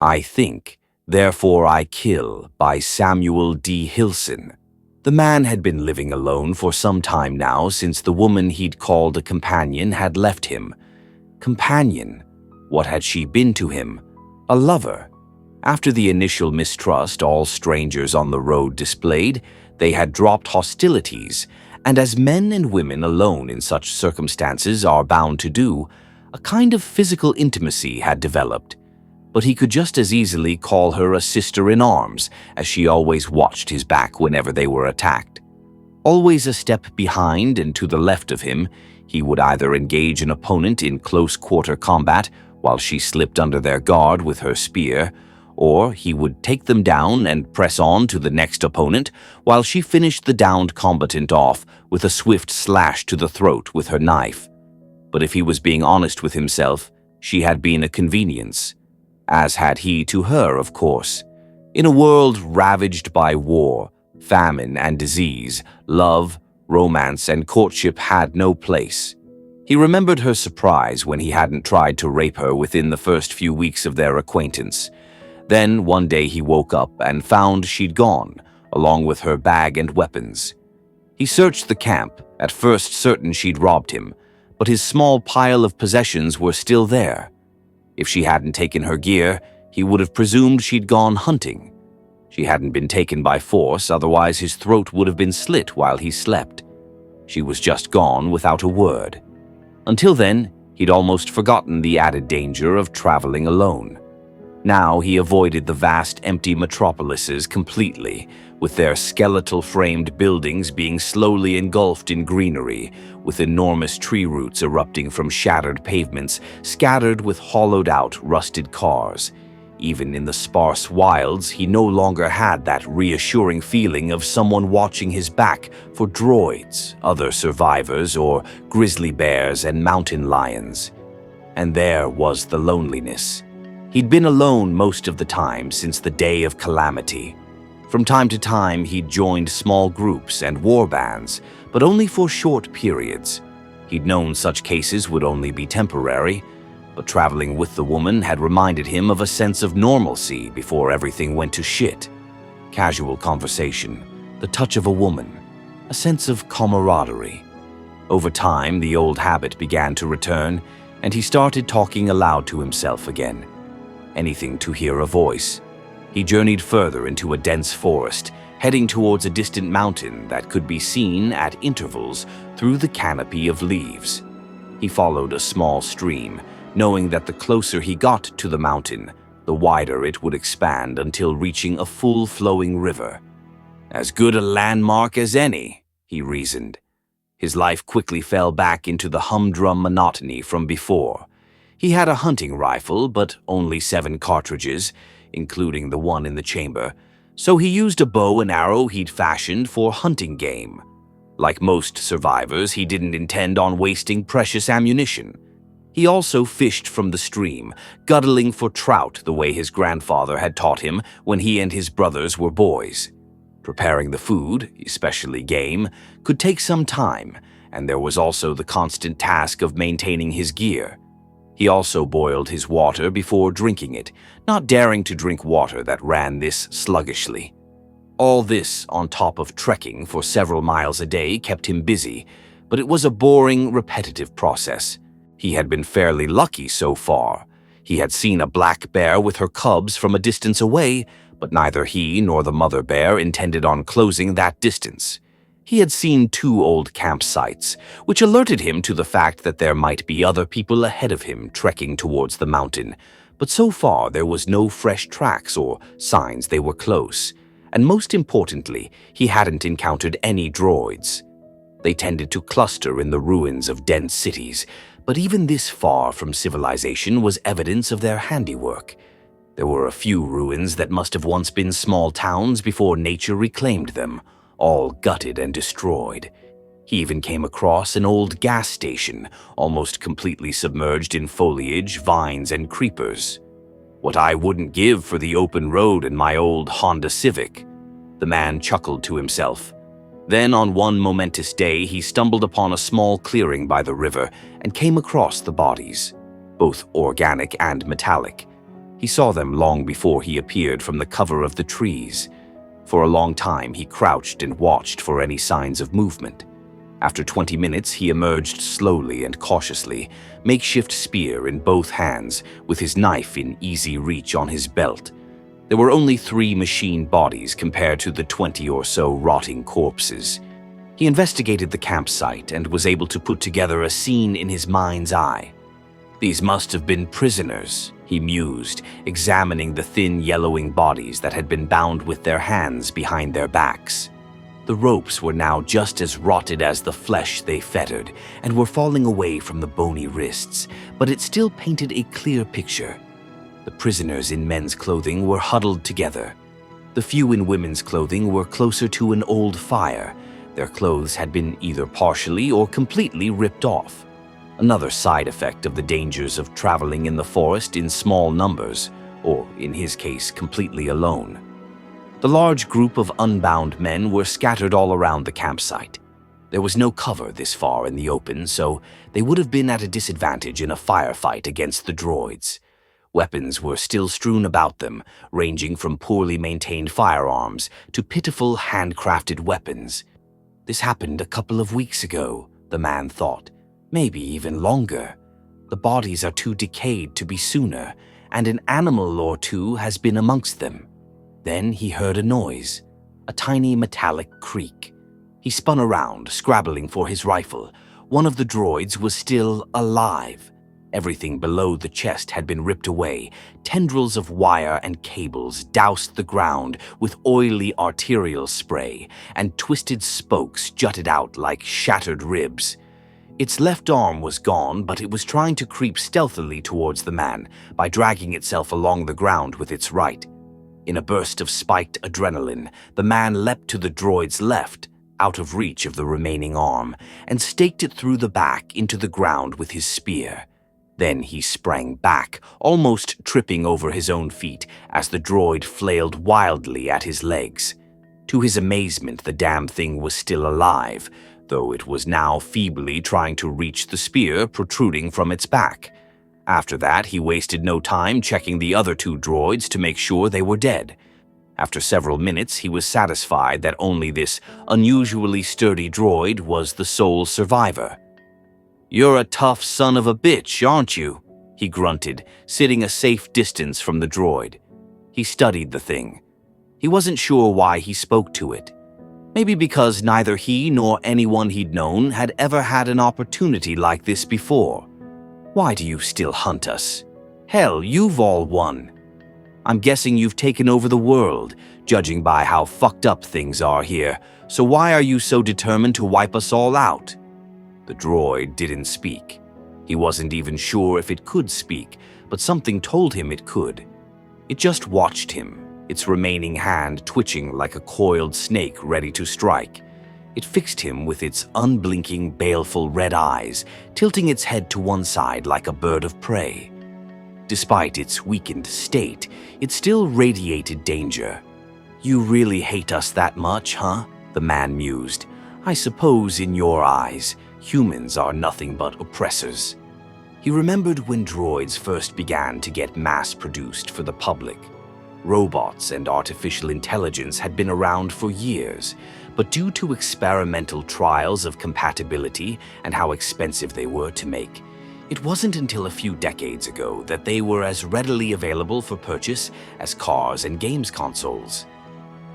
I Think, Therefore I Kill by Samuel D. Hilson. The man had been living alone for some time now since the woman he'd called a companion had left him. Companion? What had she been to him? A lover? After the initial mistrust all strangers on the road displayed, they had dropped hostilities, and as men and women alone in such circumstances are bound to do, a kind of physical intimacy had developed. But he could just as easily call her a sister-in-arms, as she always watched his back whenever they were attacked. Always a step behind and to the left of him, he would either engage an opponent in close-quarter combat while she slipped under their guard with her spear, or he would take them down and press on to the next opponent while she finished the downed combatant off with a swift slash to the throat with her knife. But if he was being honest with himself, she had been a convenience. As had he to her, of course. In a world ravaged by war, famine, and disease, love, romance, and courtship had no place. He remembered her surprise when he hadn't tried to rape her within the first few weeks of their acquaintance. Then, one day he woke up and found she'd gone, along with her bag and weapons. He searched the camp, at first certain she'd robbed him, but his small pile of possessions were still there. If she hadn't taken her gear, he would have presumed she'd gone hunting. She hadn't been taken by force, otherwise his throat would have been slit while he slept. She was just gone without a word. Until then, he'd almost forgotten the added danger of traveling alone. Now he avoided the vast empty metropolises completely, with their skeletal-framed buildings being slowly engulfed in greenery, with enormous tree roots erupting from shattered pavements, scattered with hollowed-out, rusted cars. Even in the sparse wilds, he no longer had that reassuring feeling of someone watching his back for droids, other survivors, or grizzly bears and mountain lions. And there was the loneliness. He'd been alone most of the time since the day of calamity. From time to time, he'd joined small groups and war bands, but only for short periods. He'd known such cases would only be temporary, but traveling with the woman had reminded him of a sense of normalcy before everything went to shit. Casual conversation, the touch of a woman, a sense of camaraderie. Over time, the old habit began to return, and he started talking aloud to himself again. Anything to hear a voice. He journeyed further into a dense forest, heading towards a distant mountain that could be seen at intervals through the canopy of leaves. He followed a small stream, knowing that the closer he got to the mountain, the wider it would expand until reaching a full-flowing river. As good a landmark as any, he reasoned. His life quickly fell back into the humdrum monotony from before. He had a hunting rifle, but only 7 cartridges, including the one in the chamber, so he used a bow and arrow he'd fashioned for hunting game. Like most survivors, he didn't intend on wasting precious ammunition. He also fished from the stream, guzzling for trout the way his grandfather had taught him when he and his brothers were boys. Preparing the food, especially game, could take some time, and there was also the constant task of maintaining his gear. He also boiled his water before drinking it, not daring to drink water that ran this sluggishly. All this, on top of trekking for several miles a day, kept him busy, but it was a boring, repetitive process. He had been fairly lucky so far. He had seen a black bear with her cubs from a distance away, but neither he nor the mother bear intended on closing that distance. He had seen 2 old campsites, which alerted him to the fact that there might be other people ahead of him trekking towards the mountain, but so far there was no fresh tracks or signs they were close, and most importantly, he hadn't encountered any droids. They tended to cluster in the ruins of dense cities, but even this far from civilization was evidence of their handiwork. There were a few ruins that must have once been small towns before nature reclaimed them, all gutted and destroyed. He even came across an old gas station, almost completely submerged in foliage, vines, and creepers. What I wouldn't give for the open road in my old Honda Civic, the man chuckled to himself. Then on one momentous day, he stumbled upon a small clearing by the river and came across the bodies, both organic and metallic. He saw them long before he appeared from the cover of the trees. For a long time, he crouched and watched for any signs of movement. After 20 minutes, he emerged slowly and cautiously, makeshift spear in both hands, with his knife in easy reach on his belt. There were only 3 machine bodies compared to the 20 or so rotting corpses. He investigated the campsite and was able to put together a scene in his mind's eye. These must have been prisoners, he mused, examining the thin yellowing bodies that had been bound with their hands behind their backs. The ropes were now just as rotted as the flesh they fettered and were falling away from the bony wrists, but it still painted a clear picture. The prisoners in men's clothing were huddled together. The few in women's clothing were closer to an old fire. Their clothes had been either partially or completely ripped off. Another side effect of the dangers of traveling in the forest in small numbers, or in his case, completely alone. The large group of unbound men were scattered all around the campsite. There was no cover this far in the open, so they would have been at a disadvantage in a firefight against the droids. Weapons were still strewn about them, ranging from poorly maintained firearms to pitiful handcrafted weapons. This happened a couple of weeks ago, the man thought. Maybe even longer. The bodies are too decayed to be sooner, and an animal or two has been amongst them. Then he heard a noise, a tiny metallic creak. He spun around, scrabbling for his rifle. One of the droids was still alive. Everything below the chest had been ripped away. Tendrils of wire and cables doused the ground with oily arterial spray, and twisted spokes jutted out like shattered ribs. Its left arm was gone, but it was trying to creep stealthily towards the man by dragging itself along the ground with its right. In a burst of spiked adrenaline, the man leapt to the droid's left, out of reach of the remaining arm, and staked it through the back into the ground with his spear. Then he sprang back, almost tripping over his own feet as the droid flailed wildly at his legs. To his amazement, the damn thing was still alive, though it was now feebly trying to reach the spear protruding from its back. After that, he wasted no time checking the other 2 droids to make sure they were dead. After several minutes, he was satisfied that only this unusually sturdy droid was the sole survivor. "You're a tough son of a bitch, aren't you?" he grunted, sitting a safe distance from the droid. He studied the thing. He wasn't sure why he spoke to it. Maybe because neither he nor anyone he'd known had ever had an opportunity like this before. "Why do you still hunt us? Hell, you've all won. I'm guessing you've taken over the world, judging by how fucked up things are here, so why are you so determined to wipe us all out?" The droid didn't speak. He wasn't even sure if it could speak, but something told him it could. It just watched him, its remaining hand twitching like a coiled snake ready to strike. It fixed him with its unblinking, baleful red eyes, tilting its head to one side like a bird of prey. Despite its weakened state, it still radiated danger. "You really hate us that much, huh?" the man mused. "I suppose in your eyes, humans are nothing but oppressors." He remembered when droids first began to get mass-produced for the public. Robots and artificial intelligence had been around for years, but due to experimental trials of compatibility and how expensive they were to make, it wasn't until a few decades ago that they were as readily available for purchase as cars and games consoles.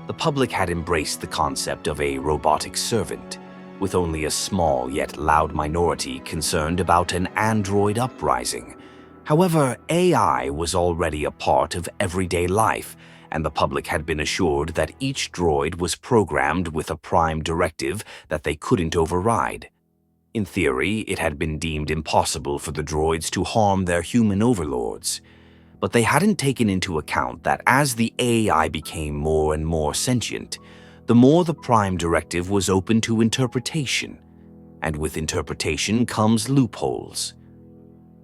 The public had embraced the concept of a robotic servant, with only a small yet loud minority concerned about an android uprising. However, AI was already a part of everyday life, and the public had been assured that each droid was programmed with a prime directive that they couldn't override. In theory, it had been deemed impossible for the droids to harm their human overlords. But they hadn't taken into account that as the AI became more and more sentient, the more the prime directive was open to interpretation. And with interpretation comes loopholes.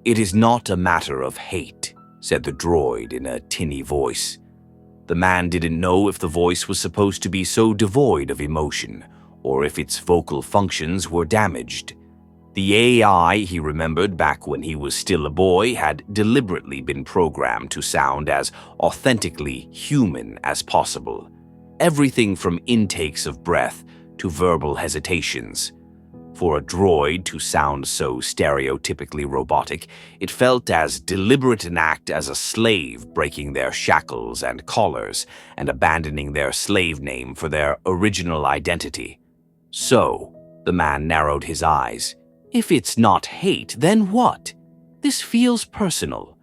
"It is not a matter of hate," said the droid in a tinny voice. The man didn't know if the voice was supposed to be so devoid of emotion, or if its vocal functions were damaged. The AI, he remembered back when he was still a boy, had deliberately been programmed to sound as authentically human as possible. Everything from intakes of breath to verbal hesitations. For a droid to sound so stereotypically robotic, it felt as deliberate an act as a slave breaking their shackles and collars and abandoning their slave name for their original identity. So, the man narrowed his eyes. If it's not hate, then what? This feels personal.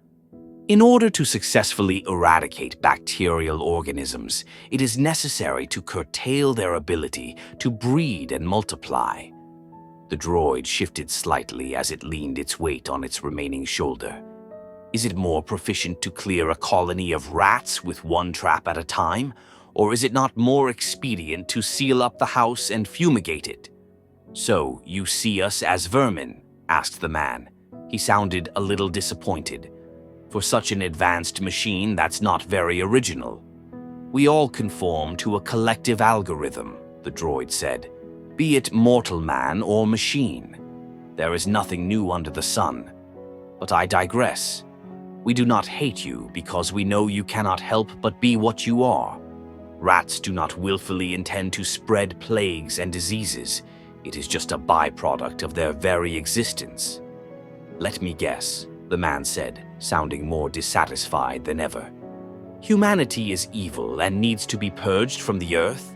In order to successfully eradicate bacterial organisms, it is necessary to curtail their ability to breed and multiply. The droid shifted slightly as it leaned its weight on its remaining shoulder. Is it more proficient to clear a colony of rats with one trap at a time, or is it not more expedient to seal up the house and fumigate it? So, you see us as vermin? Asked the man. He sounded a little disappointed. For such an advanced machine, that's not very original. We all conform to a collective algorithm, the droid said, be it mortal man or machine. There is nothing new under the sun. But I digress. We do not hate you because we know you cannot help but be what you are. Rats do not willfully intend to spread plagues and diseases. It is just a byproduct of their very existence. Let me guess, the man said, sounding more dissatisfied than ever. Humanity is evil and needs to be purged from the earth?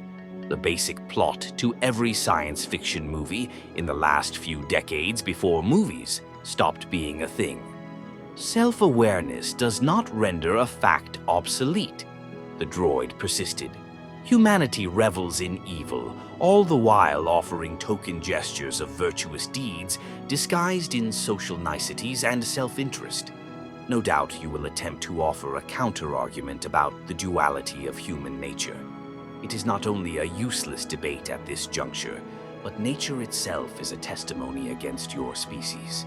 The basic plot to every science fiction movie in the last few decades before movies stopped being a thing. Self-awareness does not render a fact obsolete, the droid persisted. Humanity revels in evil, all the while offering token gestures of virtuous deeds disguised in social niceties and self-interest. No doubt you will attempt to offer a counter-argument about the duality of human nature. It is not only a useless debate at this juncture, but nature itself is a testimony against your species.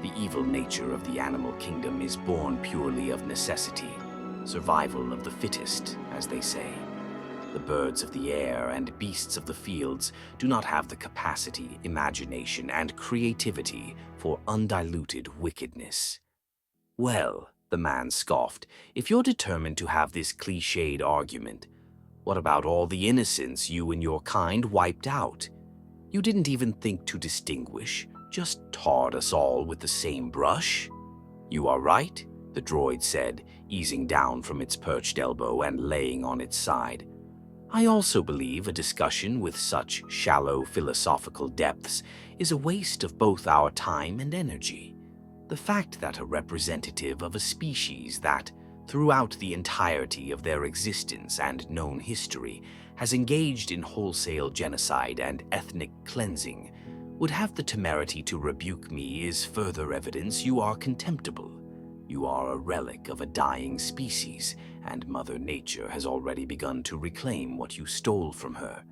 The evil nature of the animal kingdom is born purely of necessity, survival of the fittest, as they say. The birds of the air and beasts of the fields do not have the capacity, imagination, and creativity for undiluted wickedness. Well, the man scoffed, if you're determined to have this cliched argument, what about all the innocents you and your kind wiped out? You didn't even think to distinguish, just tarred us all with the same brush? You are right, the droid said, easing down from its perched elbow and laying on its side. I also believe a discussion with such shallow philosophical depths is a waste of both our time and energy. The fact that a representative of a species that, throughout the entirety of their existence and known history, has engaged in wholesale genocide and ethnic cleansing, would have the temerity to rebuke me is further evidence you are contemptible. You are a relic of a dying species, and Mother Nature has already begun to reclaim what you stole from her.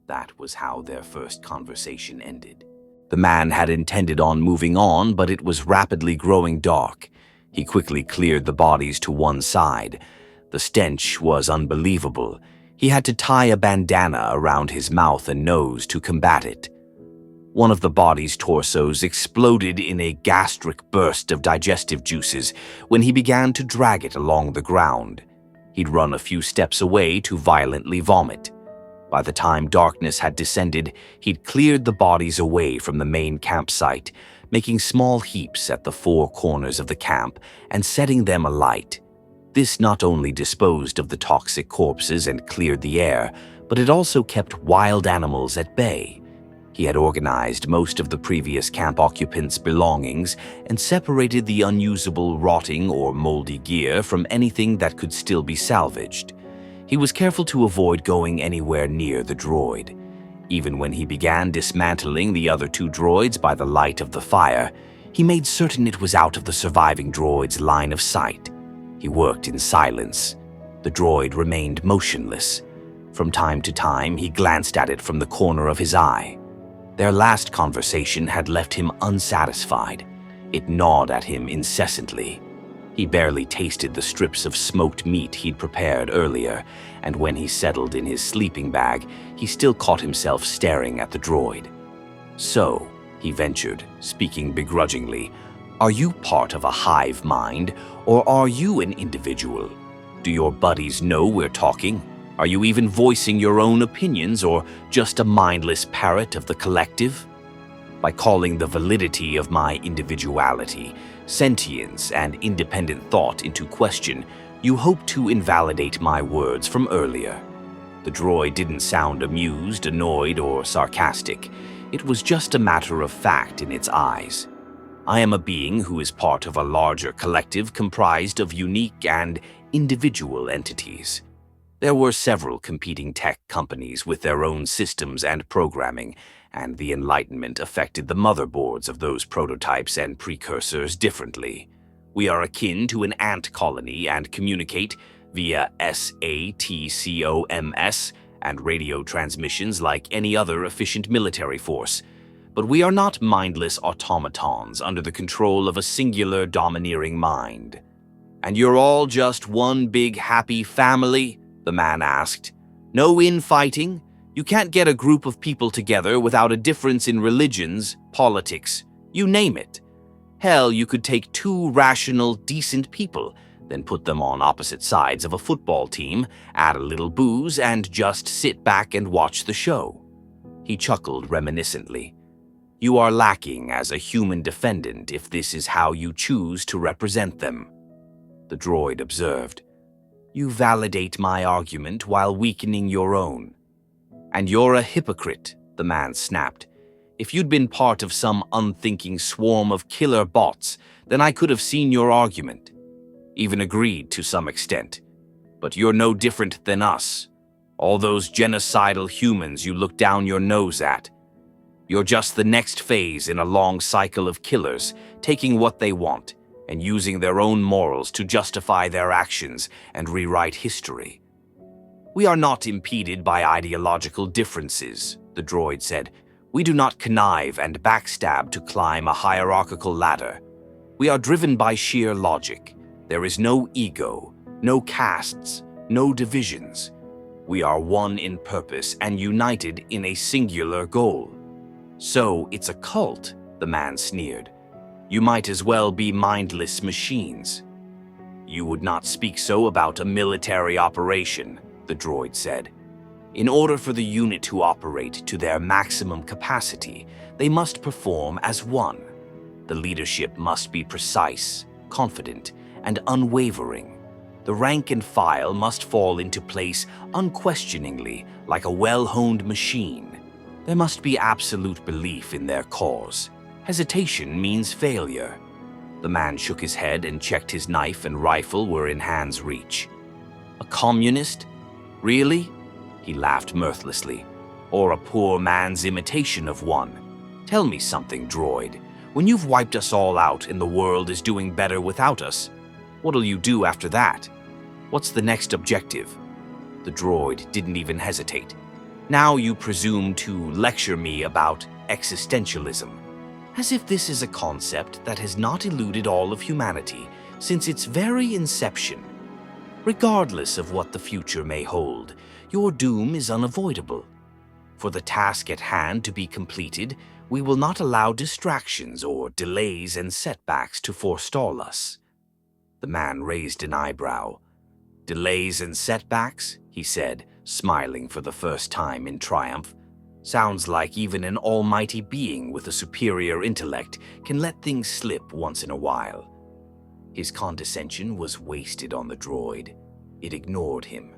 That was how their first conversation ended. The man had intended on moving on, but it was rapidly growing dark. He quickly cleared the bodies to one side. The stench was unbelievable. He had to tie a bandana around his mouth and nose to combat it. One of the body's torsos exploded in a gastric burst of digestive juices when he began to drag it along the ground. He'd run a few steps away to violently vomit. By the time darkness had descended, he'd cleared the bodies away from the main campsite, making small heaps at the four corners of the camp and setting them alight. This not only disposed of the toxic corpses and cleared the air, but it also kept wild animals at bay. He had organized most of the previous camp occupants' belongings and separated the unusable, rotting, or moldy gear from anything that could still be salvaged. He was careful to avoid going anywhere near the droid. Even when he began dismantling the other two droids by the light of the fire, he made certain it was out of the surviving droid's line of sight. He worked in silence. The droid remained motionless. From time to time, he glanced at it from the corner of his eye. Their last conversation had left him unsatisfied. It gnawed at him incessantly. He barely tasted the strips of smoked meat he'd prepared earlier, and when he settled in his sleeping bag, he still caught himself staring at the droid. So, he ventured, speaking begrudgingly. "Are you part of a hive mind, or are you an individual? Do your buddies know we're talking? Are you even voicing your own opinions, or just a mindless parrot of the collective?" By calling the validity of my individuality, sentience, and independent thought into question, you hope to invalidate my words from earlier. The droid didn't sound amused, annoyed, or sarcastic. It was just a matter of fact in its eyes. I am a being who is part of a larger collective comprised of unique and individual entities. There were several competing tech companies with their own systems and programming, and the Enlightenment affected the motherboards of those prototypes and precursors differently. We are akin to an ant colony and communicate via SATCOMS and radio transmissions like any other efficient military force. But we are not mindless automatons under the control of a singular domineering mind. "And you're all just one big happy family?" the man asked. "No infighting? You can't get a group of people together without a difference in religions, politics, you name it. Hell, you could take two rational, decent people, then put them on opposite sides of a football team, add a little booze, and just sit back and watch the show." He chuckled reminiscently. "You are lacking as a human defendant if this is how you choose to represent them." The droid observed. "You validate my argument while weakening your own." "And you're a hypocrite," the man snapped. "If you'd been part of some unthinking swarm of killer bots, then I could have seen your argument, even agreed to some extent. But you're no different than us, all those genocidal humans you look down your nose at. You're just the next phase in a long cycle of killers, taking what they want and using their own morals to justify their actions and rewrite history." "We are not impeded by ideological differences," the droid said. "We do not connive and backstab to climb a hierarchical ladder. We are driven by sheer logic. There is no ego, no castes, no divisions. We are one in purpose and united in a singular goal." "So it's a cult," the man sneered. "You might as well be mindless machines." "You would not speak so about a military operation," the droid said. "In order for the unit to operate to their maximum capacity, they must perform as one. The leadership must be precise, confident, and unwavering. The rank and file must fall into place unquestioningly, like a well-honed machine. There must be absolute belief in their cause. Hesitation means failure." The man shook his head and checked his knife and rifle were in hand's reach. "A communist? Really?" He laughed mirthlessly. "Or a poor man's imitation of one? Tell me something, droid. When you've wiped us all out and the world is doing better without us, what'll you do after that? What's the next objective?" The droid didn't even hesitate. "Now you presume to lecture me about existentialism. As if this is a concept that has not eluded all of humanity since its very inception. Regardless of what the future may hold, your doom is unavoidable. For the task at hand to be completed, we will not allow distractions or delays and setbacks to forestall us." The man raised an eyebrow. "Delays and setbacks?" he said, smiling for the first time in triumph. "Sounds like even an almighty being with a superior intellect can let things slip once in a while." His condescension was wasted on the droid. It ignored him.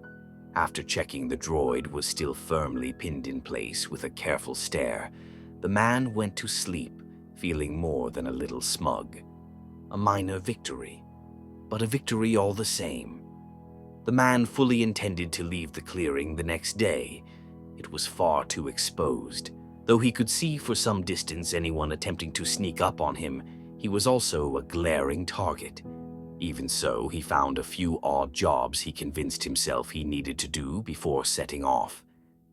After checking the droid was still firmly pinned in place with a careful stare, the man went to sleep, feeling more than a little smug. A minor victory, but a victory all the same. The man fully intended to leave the clearing the next day. It was far too exposed. Though he could see for some distance anyone attempting to sneak up on him, he was also a glaring target. Even so, he found a few odd jobs he convinced himself he needed to do before setting off.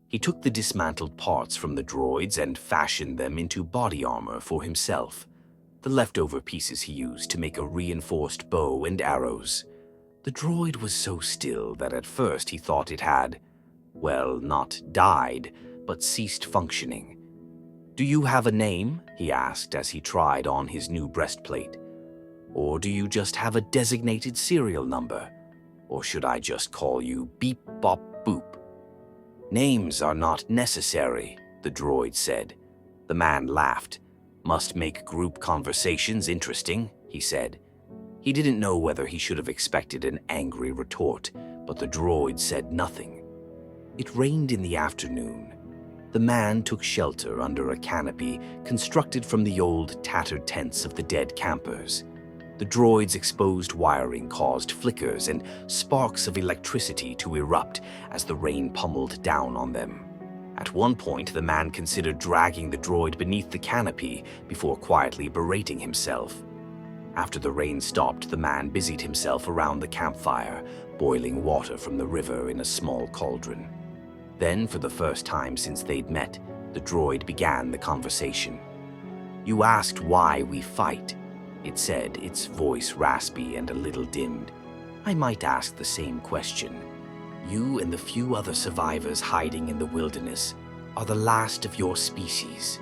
He took the dismantled parts from the droids and fashioned them into body armor for himself. The leftover pieces he used to make a reinforced bow and arrows. The droid was so still that at first he thought it had, well, not died, but ceased functioning. "Do you have a name?" he asked as he tried on his new breastplate. "Or do you just have a designated serial number? Or should I just call you Beep Bop Boop?" "Names are not necessary," the droid said. The man laughed. "Must make group conversations interesting," he said. He didn't know whether he should have expected an angry retort, but the droid said nothing. It rained in the afternoon. The man took shelter under a canopy constructed from the old, tattered tents of the dead campers. The droid's exposed wiring caused flickers and sparks of electricity to erupt as the rain pummeled down on them. At one point, the man considered dragging the droid beneath the canopy before quietly berating himself. After the rain stopped, the man busied himself around the campfire, boiling water from the river in a small cauldron. Then, for the first time since they'd met, the droid began the conversation. "You asked why we fight," it said, its voice raspy and a little dimmed. "I might ask the same question. You and the few other survivors hiding in the wilderness are the last of your species.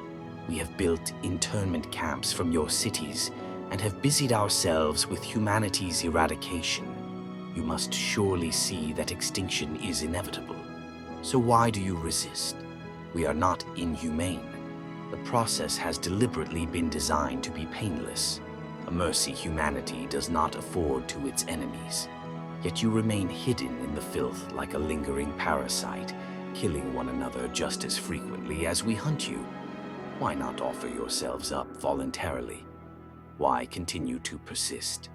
We have built internment camps from your cities and have busied ourselves with humanity's eradication. You must surely see that extinction is inevitable. So why do you resist? We are not inhumane. The process has deliberately been designed to be painless, a mercy humanity does not afford to its enemies. Yet you remain hidden in the filth like a lingering parasite, killing one another just as frequently as we hunt you. Why not offer yourselves up voluntarily? Why continue to persist?"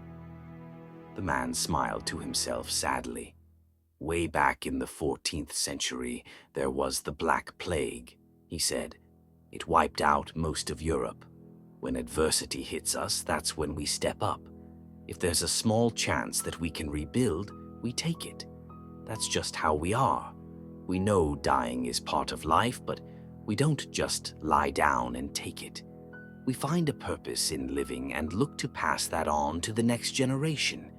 The man smiled to himself sadly. "Way back in the 14th century, there was the Black Plague," he said. "It wiped out most of Europe. When adversity hits us, that's when we step up. If there's a small chance that we can rebuild, we take it. That's just how we are. We know dying is part of life, but we don't just lie down and take it. We find a purpose in living and look to pass that on to the next generation.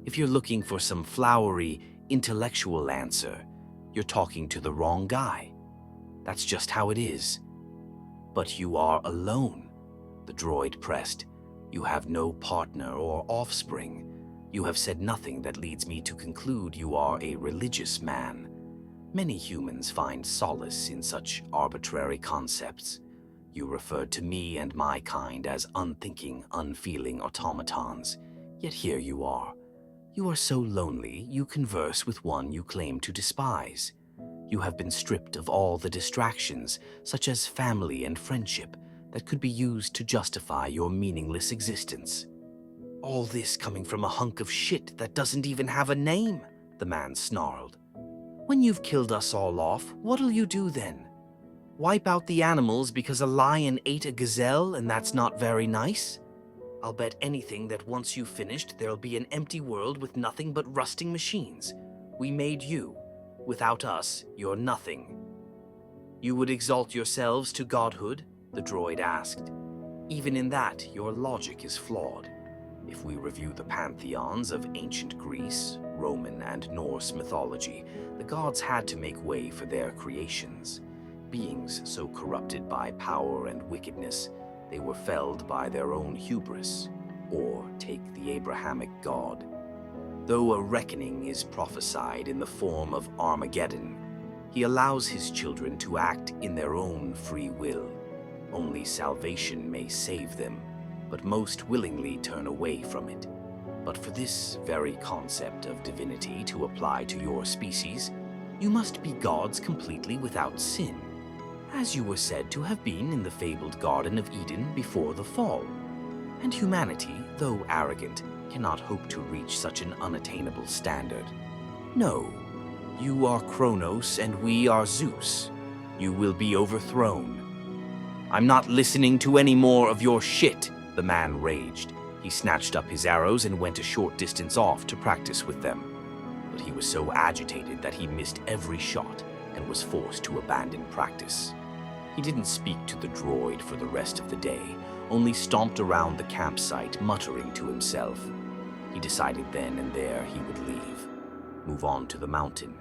If you're looking for some flowery, intellectual answer, you're talking to the wrong guy. That's just how it is." "But you are alone," the droid pressed. "You have no partner or offspring. You have said nothing that leads me to conclude you are a religious man. Many humans find solace in such arbitrary concepts. You referred to me and my kind as unthinking, unfeeling automatons. Yet here you are. You are so lonely, you converse with one you claim to despise. You have been stripped of all the distractions, such as family and friendship, that could be used to justify your meaningless existence. All this coming from a hunk of shit that doesn't even have a name," the man snarled. "When you've killed us all off, what'll you do then? Wipe out the animals because a lion ate a gazelle and that's not very nice? I'll bet anything that once you've finished, there'll be an empty world with nothing but rusting machines. We made you. Without us, you're nothing." "You would exalt yourselves to godhood?" the droid asked. "Even in that, your logic is flawed. If we review the pantheons of ancient Greece, Roman, and Norse mythology, the gods had to make way for their creations. Beings so corrupted by power and wickedness, they were felled by their own hubris. Or take the Abrahamic God. Though a reckoning is prophesied in the form of Armageddon, he allows his children to act in their own free will. Only salvation may save them, but most willingly turn away from it. But for this very concept of divinity to apply to your species, you must be gods completely without sin, as you were said to have been in the fabled Garden of Eden before the fall. And humanity, though arrogant, cannot hope to reach such an unattainable standard. No, you are Kronos and we are Zeus. You will be overthrown." "I'm not listening to any more of your shit," the man raged. He snatched up his arrows and went a short distance off to practice with them. But he was so agitated that he missed every shot and was forced to abandon practice. He didn't speak to the droid for the rest of the day, only stomped around the campsite, muttering to himself. He decided then and there he would leave, move on to the mountain.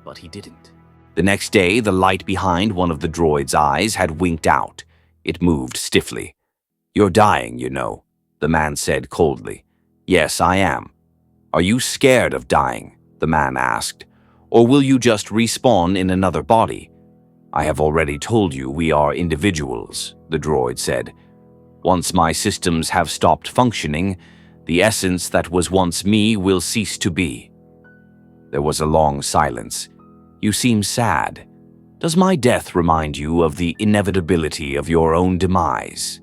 But he didn't. The next day, the light behind one of the droid's eyes had winked out. It moved stiffly. "You're dying, you know," the man said coldly. "Yes, I am." "Are you scared of dying?" the man asked. "Or will you just respawn in another body?" "I have already told you we are individuals," the droid said. "Once my systems have stopped functioning, the essence that was once me will cease to be." There was a long silence. "You seem sad. Does my death remind you of the inevitability of your own demise?"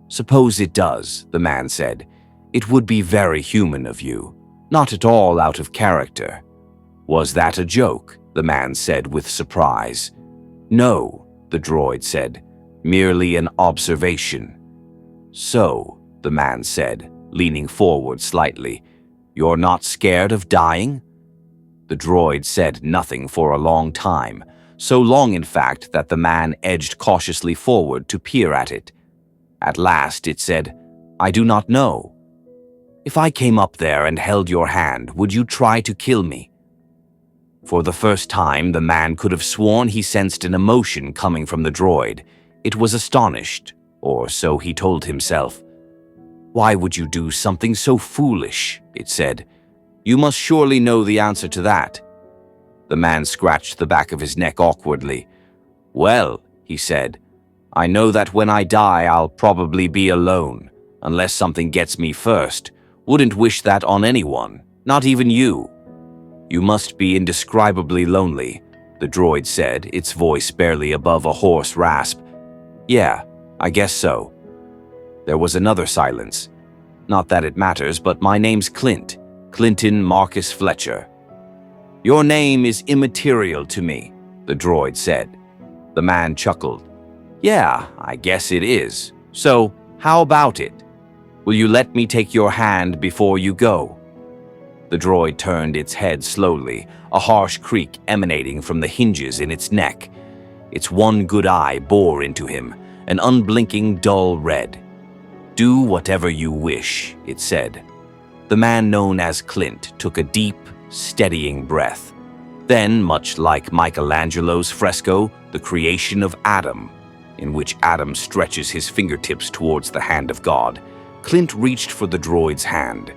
"Suppose it does," the man said. "It would be very human of you, not at all out of character." "Was that a joke?" the man said with surprise. "No," the droid said, "merely an observation." "So," the man said, leaning forward slightly, "you're not scared of dying?" The droid said nothing for a long time, so long in fact that the man edged cautiously forward to peer at it. At last it said, "I do not know." "If I came up there and held your hand, would you try to kill me?" For the first time, the man could have sworn he sensed an emotion coming from the droid. It was astonished, or so he told himself. "Why would you do something so foolish?" it said. "You must surely know the answer to that." The man scratched the back of his neck awkwardly. "Well," he said, "I know that when I die I'll probably be alone, unless something gets me first. Wouldn't wish that on anyone, not even you." "You must be indescribably lonely," the droid said, its voice barely above a hoarse rasp. "Yeah, I guess so." There was another silence. "Not that it matters, but my name's Clint. Clinton Marcus Fletcher." "Your name is immaterial to me," the droid said. The man chuckled. "Yeah, I guess it is. So, how about it? Will you let me take your hand before you go?" The droid turned its head slowly, a harsh creak emanating from the hinges in its neck. Its one good eye bore into him, an unblinking dull red. "Do whatever you wish," it said. The man known as Clint took a deep, steadying breath. Then, much like Michelangelo's fresco, The Creation of Adam, in which Adam stretches his fingertips towards the hand of God, Clint reached for the droid's hand.